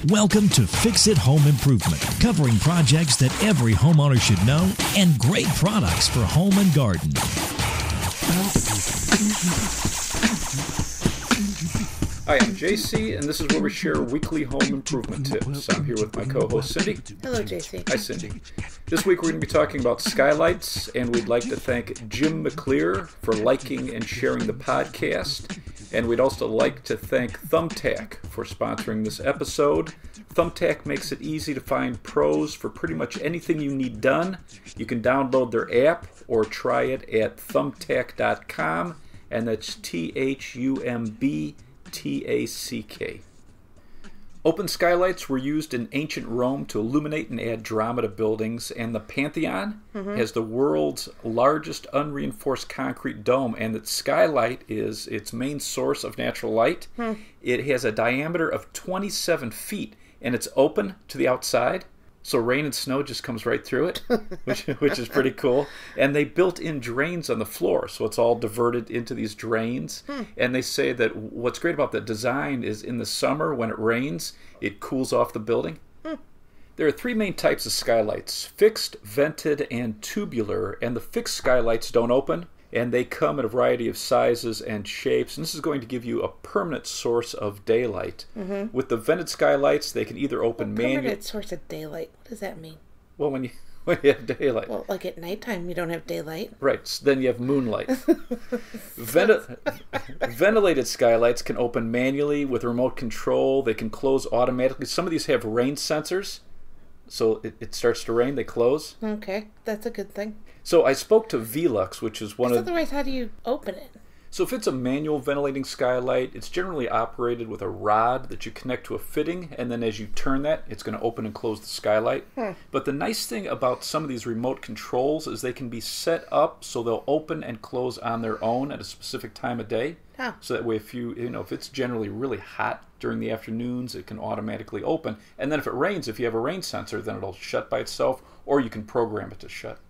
Welcome to Fix It Home Improvement, covering projects that every homeowner should know and great products for home and garden. Hi, I'm JC, and this is where we share weekly home improvement tips. I'm here with my co-host Cindy. Hello, JC. Hi, Cindy. This week we're going to be talking about Skylights, and we'd like to thank Jim McClear for liking and sharing the podcast. And we'd also like to thank Thumbtack for sponsoring this episode. Thumbtack makes it easy to find pros for pretty much anything you need done. You can download their app or try it at thumbtack.com, and that's THUMBTACK. Open skylights were used in ancient Rome to illuminate and add drama to buildings, and the Pantheon has the world's largest unreinforced concrete dome, and its skylight is its main source of natural light. It has a diameter of 27 feet, and it's open to the outside, so rain and snow just comes right through it, which is pretty cool. And they built in drains on the floor, so it's all diverted into these drains. And they say that what's great about the design is in the summer, when it rains, it cools off the building. There are three main types of skylights: fixed, vented, and tubular. And the fixed skylights don't open, and they come in a variety of sizes and shapes. And this is going to give you a permanent source of daylight. With the vented skylights, they can either open manually. Permanent source of daylight. What does that mean? Well, when you have daylight. Well, like at nighttime, you don't have daylight. Right, so then you have moonlight. Ventilated skylights can open manually with remote control. They can close automatically. Some of these have rain sensors, so it starts to rain, they close. Okay, that's a good thing. So I spoke to Velux, which is one of... Otherwise, how do you open it? So if it's a manual ventilating skylight, it's generally operated with a rod that you connect to a fitting, and then as you turn that, it's going to open and close the skylight. But the nice thing about some of these remote controls is they can be set up so they'll open and close on their own at a specific time of day. So that way if if it's generally really hot during the afternoons, it can automatically open. And then if it rains, if you have a rain sensor, then it'll shut by itself, or you can program it to shut.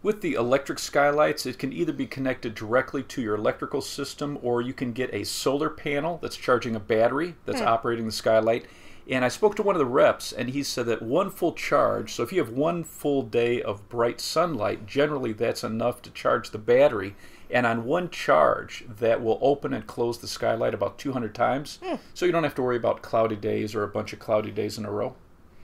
With the electric skylights, it can either be connected directly to your electrical system, or you can get a solar panel that's charging a battery that's operating the skylight. And I spoke to one of the reps, and he said that one full charge, so if you have one full day of bright sunlight, generally that's enough to charge the battery. And on one charge, that will open and close the skylight about 200 times. So you don't have to worry about cloudy days or a bunch of cloudy days in a row.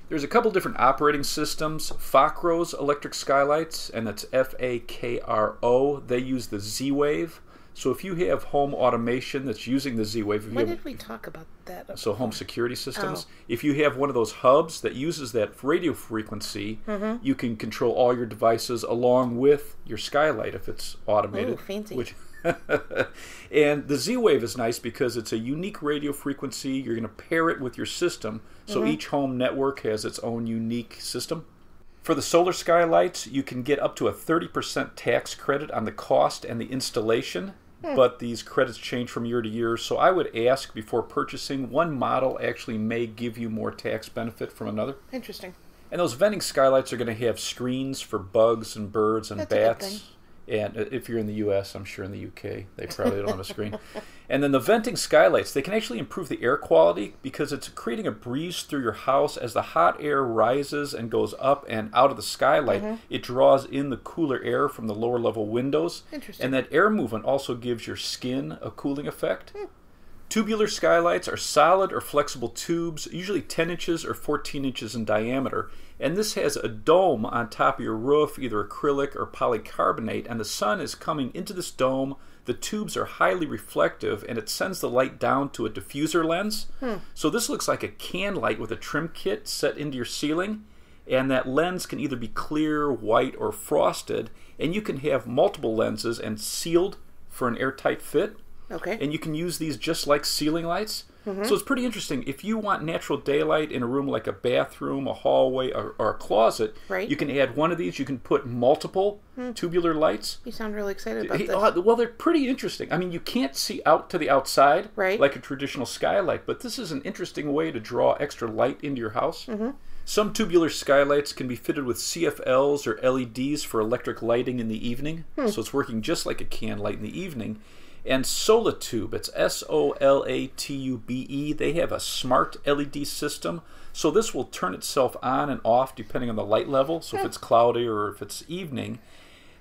There's a couple different operating systems. Fakro's electric skylights, and that's F-A-K-R-O. They use the Z-Wave. So if you have home automation that's using the Z-Wave... When did we talk about that? So home security systems. If you have one of those hubs that uses that radio frequency, you can control all your devices along with your skylight if it's automated. Ooh, fancy. And the Z-Wave is nice because it's a unique radio frequency. You're going to pair it with your system, so each home network has its own unique system. For the solar skylights, you can get up to a 30% tax credit on the cost and the installation, but these credits change from year to year, so I would ask before purchasing. One model actually may give you more tax benefit from another. Interesting. And those venting skylights are going to have screens for bugs and birds and That's a good thing. bats. And if you're in the U.S., I'm sure in the UK, they probably don't have a screen. And then the venting skylights, they can actually improve the air quality because it's creating a breeze through your house. As the hot air rises and goes up and out of the skylight, it draws in the cooler air from the lower level windows. Interesting. And that air movement also gives your skin a cooling effect. Tubular skylights are solid or flexible tubes, usually 10 inches or 14 inches in diameter. And this has a dome on top of your roof, either acrylic or polycarbonate, and the sun is coming into this dome. The tubes are highly reflective, and it sends the light down to a diffuser lens. So this looks like a can light with a trim kit set into your ceiling, and that lens can either be clear, white, or frosted, and you can have multiple lenses and sealed for an airtight fit. Okay. And you can use these just like ceiling lights. So it's pretty interesting. If you want natural daylight in a room like a bathroom, a hallway, or a closet, you can add one of these. You can put multiple tubular lights. You sound really excited about this. Well, they're pretty interesting. I mean, you can't see out to the outside like a traditional skylight, but this is an interesting way to draw extra light into your house. Some tubular skylights can be fitted with CFLs or LEDs for electric lighting in the evening. So it's working just like a can light in the evening. And Solatube, it's Solatube, they have a smart LED system. So this will turn itself on and off depending on the light level. So if it's cloudy or if it's evening.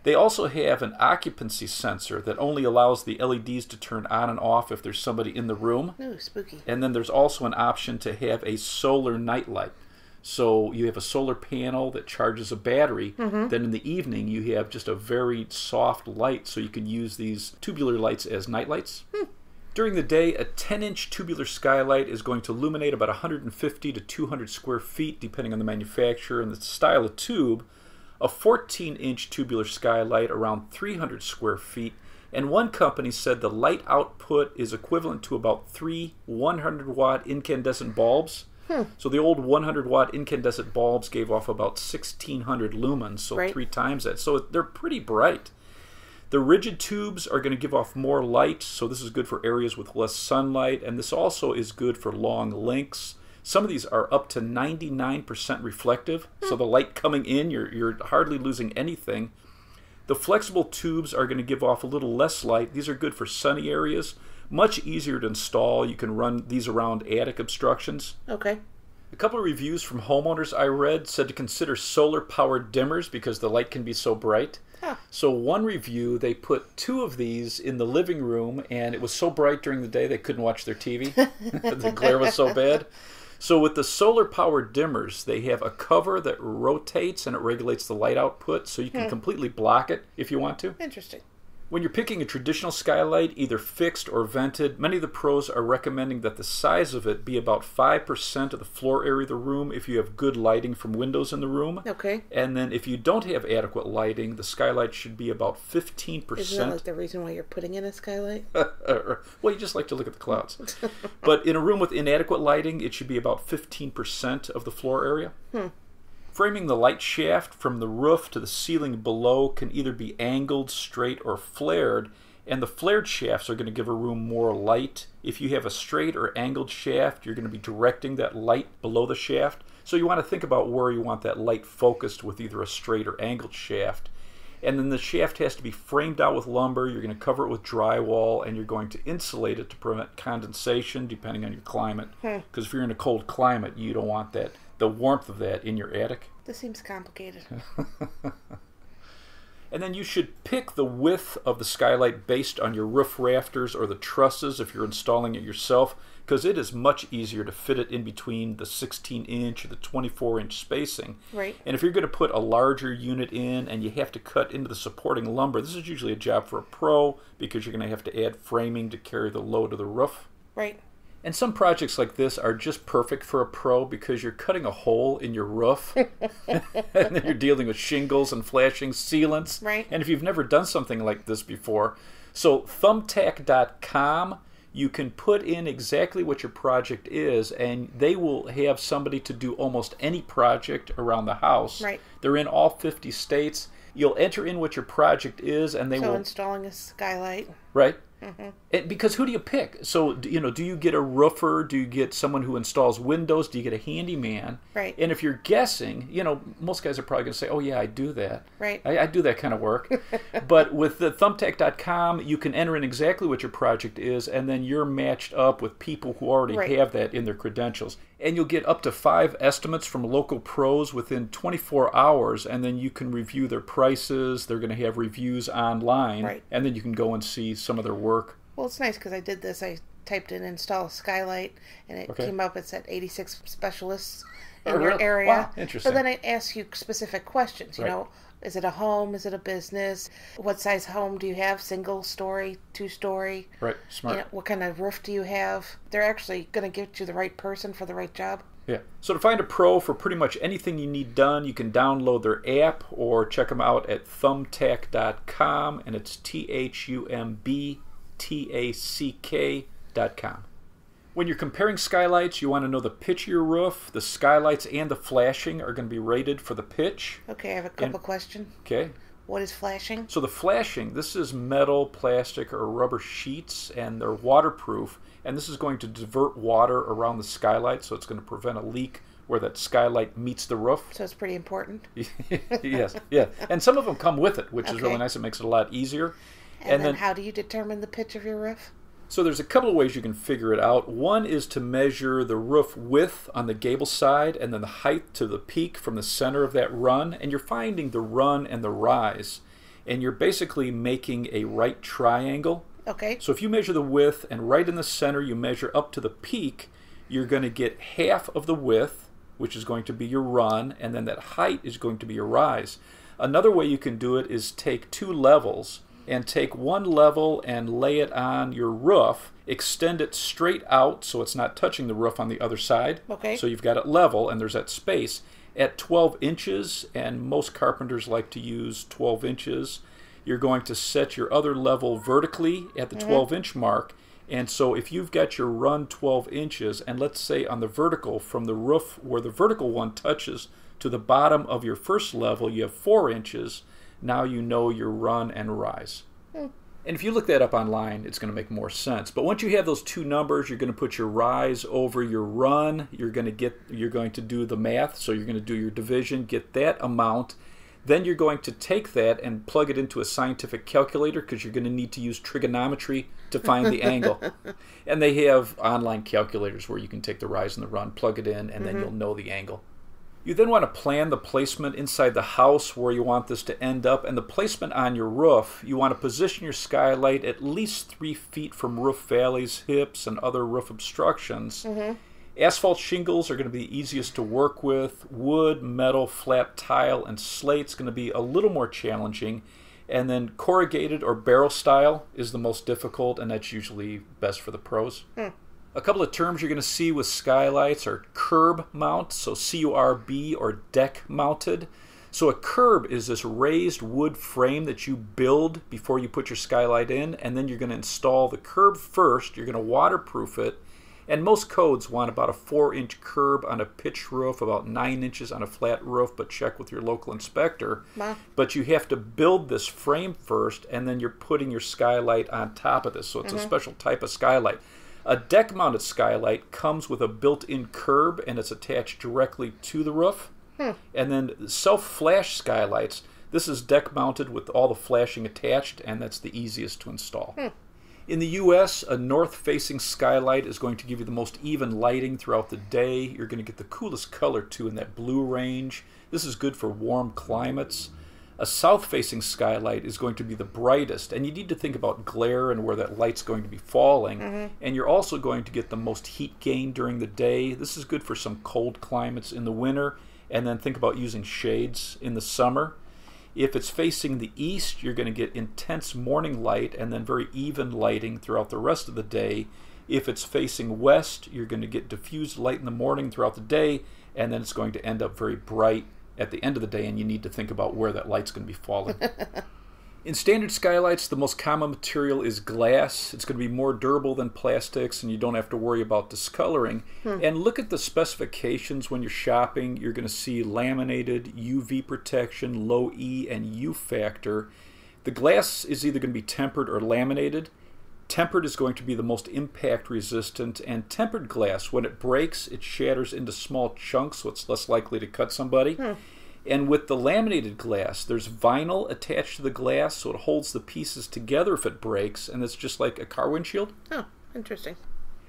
They also have an occupancy sensor that only allows the LEDs to turn on and off if there's somebody in the room. Ooh, spooky. And then there's also an option to have a solar nightlight. So you have a solar panel that charges a battery. Then in the evening you have just a very soft light, so you can use these tubular lights as nightlights. During the day, a 10-inch tubular skylight is going to illuminate about 150 to 200 square feet, depending on the manufacturer and the style of tube. A 14-inch tubular skylight around 300 square feet, and one company said the light output is equivalent to about 3 100-watt incandescent bulbs. So the old 100-watt incandescent bulbs gave off about 1,600 lumens, so 3 times that. So they're pretty bright. The rigid tubes are going to give off more light, so this is good for areas with less sunlight, and this also is good for long links. Some of these are up to 99% reflective, so the light coming in, you're hardly losing anything. The flexible tubes are going to give off a little less light. These are good for sunny areas. Much easier to install. You can run these around attic obstructions. Okay. A couple of reviews from homeowners I read said to consider solar-powered dimmers because the light can be so bright. So one review, they put 2 of these in the living room, and it was so bright during the day they couldn't watch their TV. The glare was so bad. So with the solar-powered dimmers, they have a cover that rotates and it regulates the light output, so you can completely block it if you want to. Interesting. When you're picking a traditional skylight, either fixed or vented, many of the pros are recommending that the size of it be about 5% of the floor area of the room if you have good lighting from windows in the room. Okay. And then if you don't have adequate lighting, the skylight should be about 15%. Isn't that like the reason why you're putting in a skylight? Well, you just like to look at the clouds. But in a room with inadequate lighting, it should be about 15% of the floor area. Framing the light shaft from the roof to the ceiling below can either be angled, straight, or flared, and the flared shafts are going to give a room more light. If you have a straight or angled shaft, you're going to be directing that light below the shaft. So you want to think about where you want that light focused with either a straight or angled shaft. And then the shaft has to be framed out with lumber. You're going to cover it with drywall, and you're going to insulate it to prevent condensation depending on your climate. Because if you're in a cold climate, you don't want that, the warmth of that in your attic. This seems complicated. And then you should pick the width of the skylight based on your roof rafters or the trusses if you're installing it yourself, because it is much easier to fit it in between the 16-inch or the 24-inch spacing. Right. And if you're going to put a larger unit in and you have to cut into the supporting lumber, this is usually a job for a pro because you're going to have to add framing to carry the load of the roof. Right. And some projects like this are just perfect for a pro because you're cutting a hole in your roof and then you're dealing with shingles and flashing sealants. Right. And if you've never done something like this before, so thumbtack.com, you can put in exactly what your project is, and they will have somebody to do almost any project around the house. Right. They're in all 50 states. You'll enter in what your project is, and they will... So installing a skylight. Right. And because who do you pick? So, do you get a roofer? Do you get someone who installs windows? Do you get a handyman? Right. And if you're guessing, most guys are probably going to say, oh, yeah, I do that. Right. I do that kind of work. But with the thumbtack.com, you can enter in exactly what your project is, and then you're matched up with people who already have that in their credentials. And you'll get up to 5 estimates from local pros within 24 hours, and then you can review their prices. They're going to have reviews online, and then you can go and see some of their work. Well, it's nice because I did this. I typed in install a skylight, and it came up. It said 86 specialists in your area. Wow, interesting. But then it asks you specific questions. You know, is it a home? Is it a business? What size home do you have? Single story, 2-story? Right, smart. What kind of roof do you have? They're actually going to get you the right person for the right job. Yeah. So to find a pro for pretty much anything you need done, you can download their app or check them out at thumbtack.com, and it's thumbtack.com. When you're comparing skylights, you want to know the pitch of your roof. The skylights and the flashing are going to be rated for the pitch. Okay, I have a couple questions. Okay. What is flashing? So the flashing, this is metal, plastic, or rubber sheets, and they're waterproof. And this is going to divert water around the skylight, so it's going to prevent a leak where that skylight meets the roof. So it's pretty important. Yes, yeah. And some of them come with it, which is really nice. It makes it a lot easier. And then how do you determine the pitch of your roof? So there's a couple of ways you can figure it out. One is to measure the roof width on the gable side and then the height to the peak from the center of that run. And you're finding the run and the rise. And you're basically making a right triangle. Okay. So if you measure the width and right in the center you measure up to the peak, you're going to get half of the width, which is going to be your run, and then that height is going to be your rise. Another way you can do it is take two levels and take one level and lay it on your roof, extend it straight out so it's not touching the roof on the other side. Okay. So you've got it level and there's that space. At 12 inches, and most carpenters like to use 12 inches, you're going to set your other level vertically at the 12-inch mark. And so if you've got your run 12 inches, and let's say on the vertical, from the roof where the vertical one touches to the bottom of your first level, you have 4 inches, now you know your run and rise. And if you look that up online, it's going to make more sense. But once you have those two numbers, you're going to put your rise over your run. You're going to do the math, so you're going to do your division, get that amount. Then you're going to take that and plug it into a scientific calculator because you're going to need to use trigonometry to find the angle. And they have online calculators where you can take the rise and the run, plug it in, and then you'll know the angle. You then want to plan the placement inside the house where you want this to end up, and the placement on your roof. You want to position your skylight at least 3 feet from roof valleys, hips, and other roof obstructions. Asphalt shingles are going to be the easiest to work with. Wood, metal, flat tile, and slate's going to be a little more challenging. And then corrugated or barrel style is the most difficult, and that's usually best for the pros. A couple of terms you're going to see with skylights are curb mount, so C-U-R-B, or deck mounted. So a curb is this raised wood frame that you build before you put your skylight in, and then you're going to install the curb first. You're going to waterproof it, and most codes want about a 4-inch curb on a pitched roof, about 9 inches on a flat roof, but check with your local inspector. Wow. But you have to build this frame first, and then you're putting your skylight on top of this, so it's a special type of skylight. A deck-mounted skylight comes with a built-in curb, and it's attached directly to the roof. And then self-flash skylights, this is deck-mounted with all the flashing attached, and that's the easiest to install. In the U.S., a north-facing skylight is going to give you the most even lighting throughout the day. You're going to get the coolest color, too, in that blue range. This is good for warm climates. A south-facing skylight is going to be the brightest, and you need to think about glare and where that light's going to be falling. And you're also going to get the most heat gain during the day. This is good for some cold climates in the winter, and then think about using shades in the summer. If it's facing the east, you're going to get intense morning light and then very even lighting throughout the rest of the day. If it's facing west, you're going to get diffused light in the morning throughout the day, and then it's going to end up very bright at the end of the day, and you need to think about where that light's going to be falling. In standard skylights, the most common material is glass. It's going to be more durable than plastics, and you don't have to worry about discoloring. And look at the specifications when you're shopping. You're going to see laminated, UV protection, low E, and U factor. The glass is either going to be tempered or laminated. Tempered is going to be the most impact resistant, and tempered glass, when it breaks, it shatters into small chunks, so it's less likely to cut somebody. And with the laminated glass, there's vinyl attached to the glass, so it holds the pieces together if it breaks, and it's just like a car windshield. Oh, interesting.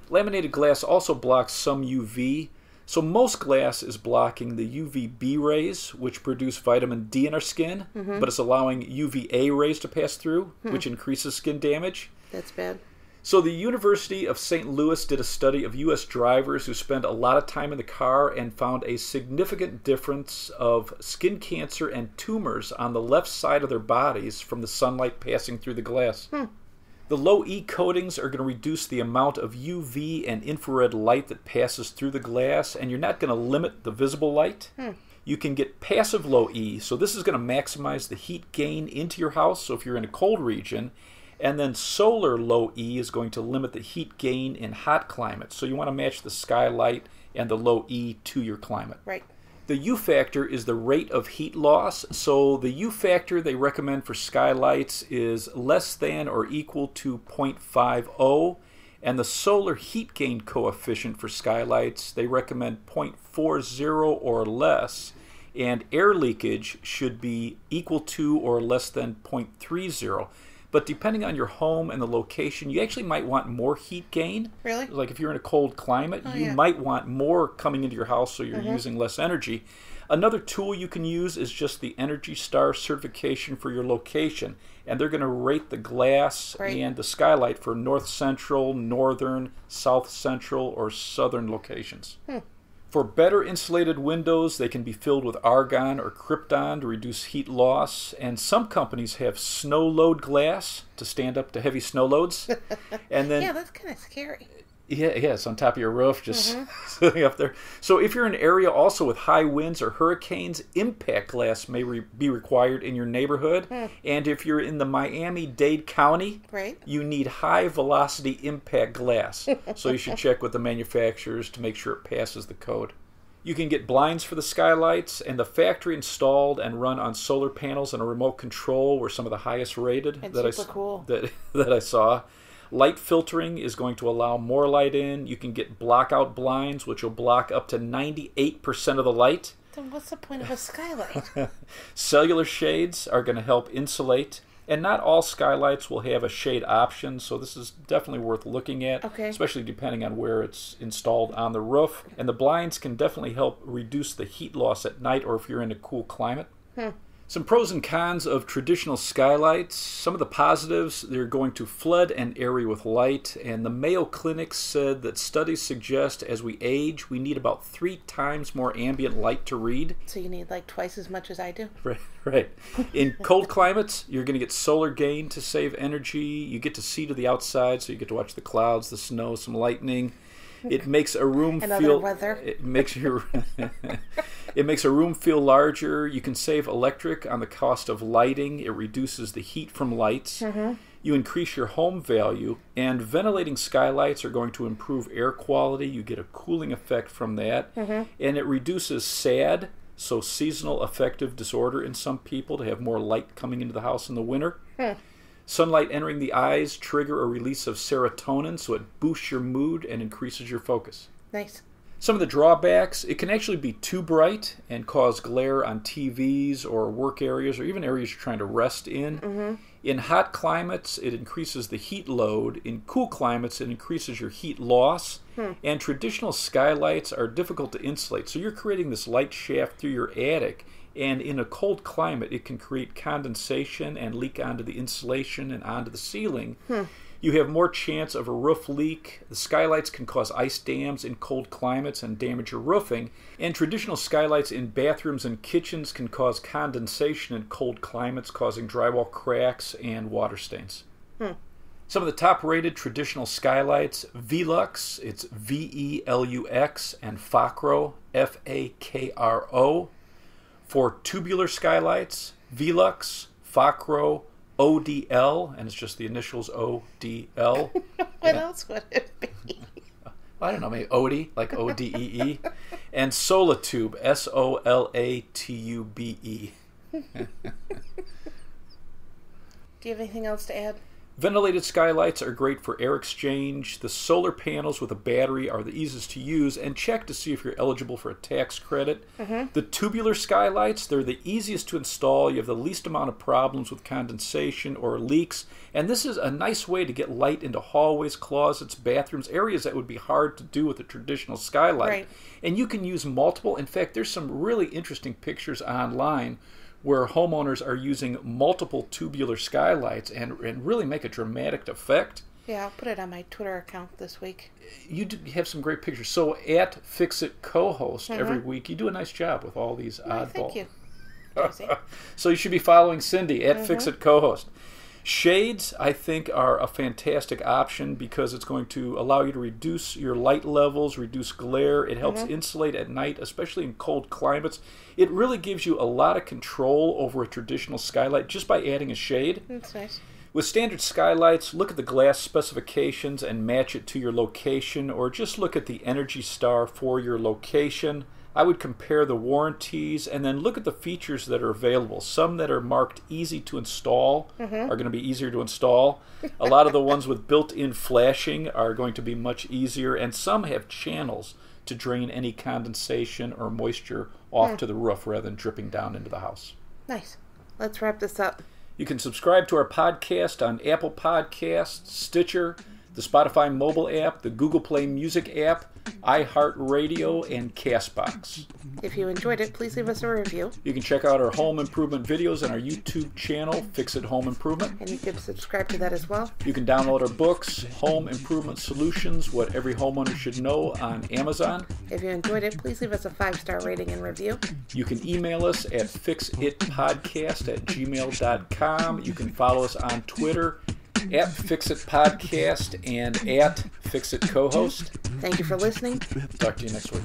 Laminated glass also blocks some UV. So most glass is blocking the UVB rays, which produce vitamin D in our skin, but it's allowing UVA rays to pass through, which increases skin damage. That's bad. So the University of St. Louis did a study of U.S. drivers who spend a lot of time in the car and found a significant difference of skin cancer and tumors on the left side of their bodies from the sunlight passing through the glass. The low E coatings are going to reduce the amount of UV and infrared light that passes through the glass, and you're not going to limit the visible light. You can get passive low E, so this is going to maximize the heat gain into your house, so if you're in a cold region. And then solar low E is going to limit the heat gain in hot climates. So you want to match the skylight and the low E to your climate. Right. The U factor is the rate of heat loss. So the U factor they recommend for skylights is less than or equal to 0.50. And the solar heat gain coefficient for skylights, they recommend 0.40 or less. And air leakage should be equal to or less than 0.30. But depending on your home and the location, you actually might want more heat gain. Really? Like if you're in a cold climate, you might want more coming into your house so you're using less energy. Another tool you can use is just the Energy Star certification for your location. And they're going to rate the glass and the skylight for north central, northern, south central, or southern locations. For better insulated windows, they can be filled with argon or krypton to reduce heat loss. And some companies have snow load glass to stand up to heavy snow loads. And then, yeah, that's kind of scary. Yeah, it's on top of your roof, just sitting up there. So if you're in an area also with high winds or hurricanes, impact glass may be required in your neighborhood. And if you're in the Miami-Dade County, you need high-velocity impact glass. So you should check with the manufacturers to make sure it passes the code. You can get blinds for the skylights, and the factory installed and run on solar panels and a remote control were some of the highest rated that I saw. Light filtering is going to allow more light in. You can get blockout blinds, which will block up to 98% of the light. Then what's the point of a skylight? Cellular shades are going to help insulate. And not all skylights will have a shade option, so this is definitely worth looking at, especially depending on where it's installed on the roof. And the blinds can definitely help reduce the heat loss at night or if you're in a cool climate. Some pros and cons of traditional skylights. Some of the positives, they're going to flood an area with light, and the Mayo Clinic said that studies suggest as we age, we need about 3 times more ambient light to read. So you need like twice as much as I do? Right. In cold climates, you're going to get solar gain to save energy. You get to see to the outside, so you get to watch the clouds, the snow, some lightning. It makes a room It makes a room feel larger. You can save electric on the cost of lighting. It reduces the heat from lights. You increase your home value, and ventilating skylights are going to improve air quality. You get a cooling effect from that, and it reduces SAD, so seasonal affective disorder in some people, to have more light coming into the house in the winter. Sunlight entering the eyes trigger a release of serotonin, so it boosts your mood and increases your focus. Nice. Some of the drawbacks, it can actually be too bright and cause glare on TVs or work areas or even areas you're trying to rest in. In hot climates, it increases the heat load. In cool climates, it increases your heat loss. And traditional skylights are difficult to insulate, so you're creating this light shaft through your attic. And in a cold climate, it can create condensation and leak onto the insulation and onto the ceiling. You have more chance of a roof leak. The skylights can cause ice dams in cold climates and damage your roofing. And traditional skylights in bathrooms and kitchens can cause condensation in cold climates, causing drywall cracks and water stains. Some of the top-rated traditional skylights, Velux, it's V-E-L-U-X, and Fakro, F-A-K-R-O. For tubular skylights, Velux, Fakro, ODL, and it's just the initials ODL. What else would it be? I don't know, maybe Odie, like O-D-E-E. And Solatube, S-O-L-A-T-U-B-E. Do you have anything else to add? Ventilated skylights are great for air exchange. The solar panels with a battery are the easiest to use, and check to see if you're eligible for a tax credit. The tubular skylights, they're the easiest to install. You have the least amount of problems with condensation or leaks, and this is a nice way to get light into hallways, closets, bathrooms, areas that would be hard to do with a traditional skylight. And you can use multiple. In fact, there's some really interesting pictures online where homeowners are using multiple tubular skylights and really make a dramatic effect. Yeah, I'll put it on my Twitter account this week. You have some great pictures. So at Fix-It Co-Host every week, you do a nice job with all these oddballs. Thank you. So you should be following Cindy at Fix-It Co-Host. Shades, I think, are a fantastic option because it's going to allow you to reduce your light levels, reduce glare. It helps insulate at night, especially in cold climates. It really gives you a lot of control over a traditional skylight just by adding a shade. That's nice. With standard skylights, look at the glass specifications and match it to your location, or just look at the Energy Star for your location. I would compare the warranties and then look at the features that are available. Some that are marked easy to install are going to be easier to install. A lot of the ones with built-in flashing are going to be much easier, and some have channels to drain any condensation or moisture off to the roof rather than dripping down into the house. Nice. Let's wrap this up. You can subscribe to our podcast on Apple Podcasts, Stitcher, the Spotify mobile app, the Google Play Music app, iHeartRadio, and CastBox. If you enjoyed it, please leave us a review. You can check out our home improvement videos on our YouTube channel, Fix It Home Improvement. And you can subscribe to that as well. You can download our books, Home Improvement Solutions, What Every Homeowner Should Know, on Amazon. If you enjoyed it, please leave us a 5-star rating and review. You can email us at fixitpodcast@gmail.com. You can follow us on Twitter at FixItPodcast and at FixItCohost. Thank you for listening. Talk to you next week.